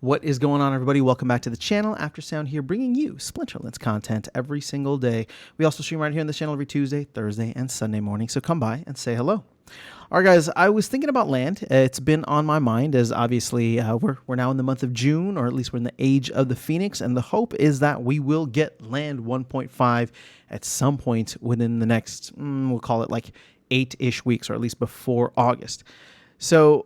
What is going on, everybody? Welcome back to the channel. Aftersound here, bringing you Splinterlands content every single day. We also stream right here on the channel every Tuesday, Thursday, and Sunday morning, so come by and say hello. All right, guys, I was thinking about land. It's been on my mind as obviously we're now in the month of June, or at least we're in the age of the Phoenix, and the hope is that we will get land 1.5 at some point within the next, we'll call it like 8-ish weeks, or at least before August. So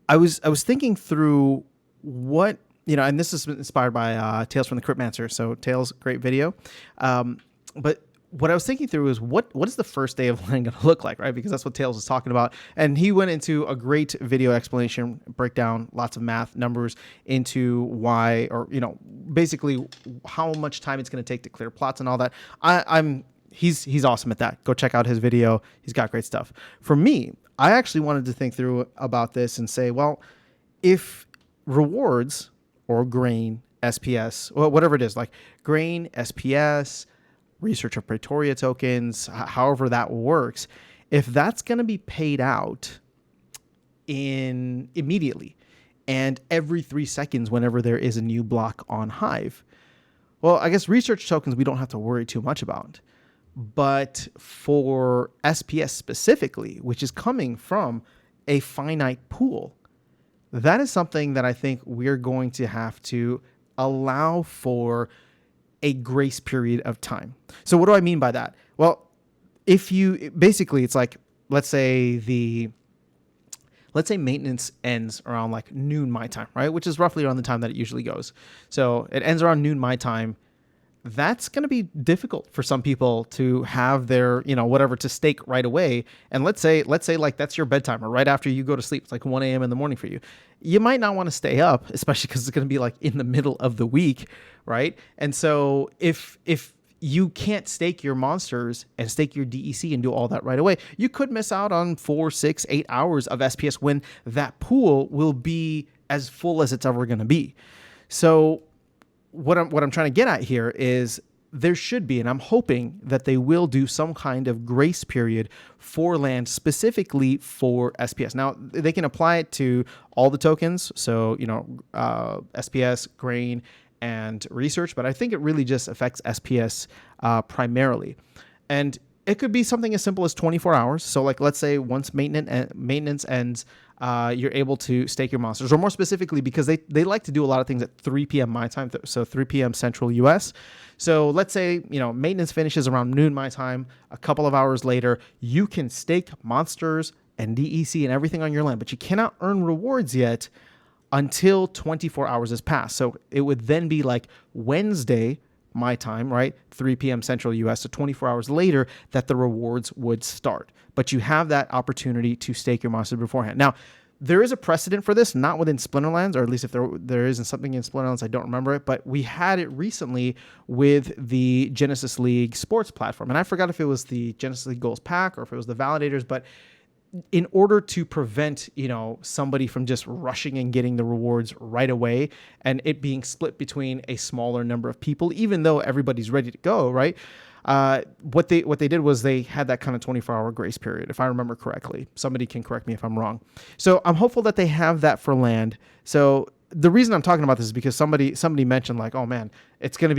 I was thinking through what, and this is inspired by Tales from the Cryptmancer. So Tales, great video. But what I was thinking through is what is the first day of land going to look like, right? Because that's what Tales was talking about. And he went into a great video explanation, breakdown, lots of math, numbers into why, or, basically how much time it's going to take to clear plots and all that. He's awesome at that. Go check out his video. He's got great stuff. For me, I actually wanted to think through about this and say, well, if rewards or grain, SPS, or whatever it is, like grain, SPS, Research of Praetoria tokens, however that works, if that's going to be paid out immediately and every 3 seconds whenever there is a new block on Hive, well, I guess research tokens we don't have to worry too much about. But for SPS specifically, which is coming from a finite pool, that is something that I think we're going to have to allow for a grace period of time. So what do I mean by that? Well, it's like, let's say maintenance ends around like noon my time, right? Which is roughly around the time that it usually goes. So it ends around noon my time. That's going to be difficult for some people to have their, whatever to stake right away. And let's say like that's your bedtime or right after you go to sleep. It's like 1 a.m. in the morning for you. You might not want to stay up, especially because it's going to be like in the middle of the week, right? And so if you can't stake your monsters and stake your DEC and do all that right away, you could miss out on 4, 6, 8 hours of SPS when that pool will be as full as it's ever going to be. So what I'm trying to get at here is there should be, and I'm hoping that they will do some kind of grace period for land specifically for SPS. Now, they can apply it to all the tokens, so, SPS, grain, and research, but I think it really just affects SPS primarily. And it could be something as simple as 24 hours. So like, let's say once maintenance ends, you're able to stake your monsters, or more specifically, because they like to do a lot of things at 3 p.m. my time, so 3 p.m. Central US. So let's say, maintenance finishes around noon my time. A couple of hours later, you can stake monsters and DEC and everything on your land, but you cannot earn rewards yet until 24 hours has passed. So it would then be like Wednesday my time, right? 3 p.m. Central US, so 24 hours later that the rewards would start. But you have that opportunity to stake your monsters beforehand. Now, there is a precedent for this, not within Splinterlands, or at least if there isn't something in Splinterlands, I don't remember it, but we had it recently with the Genesis League sports platform. And I forgot if it was the Genesis League Goals Pack or if it was the Validators, but in order to prevent, somebody from just rushing and getting the rewards right away and it being split between a smaller number of people, even though everybody's ready to go, right? What they did was they had that kind of 24-hour grace period, if I remember correctly. Somebody can correct me if I'm wrong. So I'm hopeful that they have that for land. So the reason I'm talking about this is because somebody mentioned like, oh man, it's going to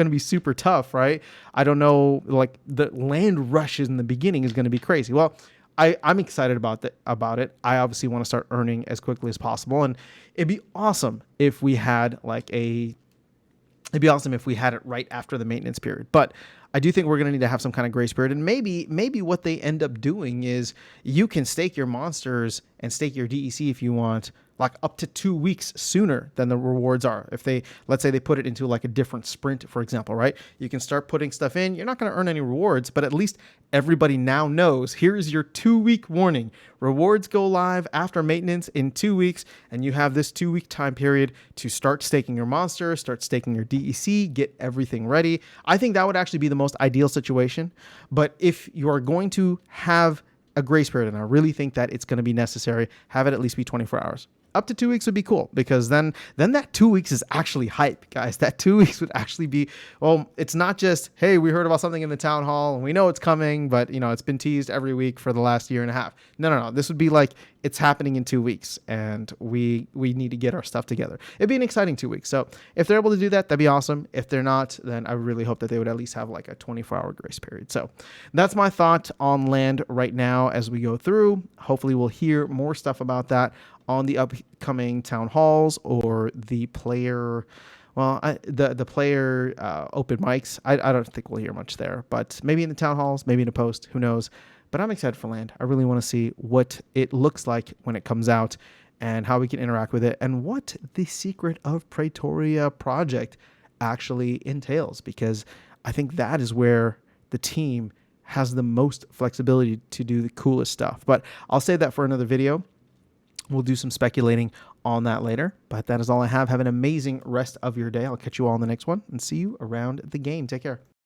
be super tough, right? I don't know, like the land rush in the beginning is going to be crazy. Well, I'm excited about it. I obviously want to start earning as quickly as possible. And it'd be awesome if we had it right after the maintenance period. But I do think we're going to need to have some kind of grace period. And maybe what they end up doing is you can stake your monsters and stake your DEC if you want, like up to 2 weeks sooner than the rewards are. If let's say they put it into like a different sprint, for example, right? You can start putting stuff in. You're not going to earn any rewards, but at least everybody now knows, here's your 2-week warning. Rewards go live after maintenance in 2 weeks, and you have this 2-week time period to start staking your monster, start staking your DEC, get everything ready. I think that would actually be the most ideal situation. But if you are going to have a grace period, and I really think that it's going to be necessary, have it at least be 24 hours. up to 2 weeks would be cool, because then that 2 weeks is actually hype, guys. That 2 weeks would actually be, well, it's not just, hey, we heard about something in the town hall and we know it's coming, but it's been teased every week for the last year and a half. No. This would be like, it's happening in 2 weeks and we need to get our stuff together. It'd be an exciting 2 weeks. So if they're able to do that, that'd be awesome. If they're not, then I really hope that they would at least have like a 24-hour grace period. So that's my thought on Land right now as we go through. Hopefully we'll hear more stuff about that on the upcoming town halls or the player, the player open mics. I don't think we'll hear much there, but maybe in the town halls, maybe in a post, who knows. But I'm excited for Land. I really want to see what it looks like when it comes out and how we can interact with it and what the Secret of Praetoria project actually entails, because I think that is where the team has the most flexibility to do the coolest stuff. But I'll save that for another video. We'll do some speculating on that later, but that is all I have. Have an amazing rest of your day. I'll catch you all in the next one and see you around the game. Take care.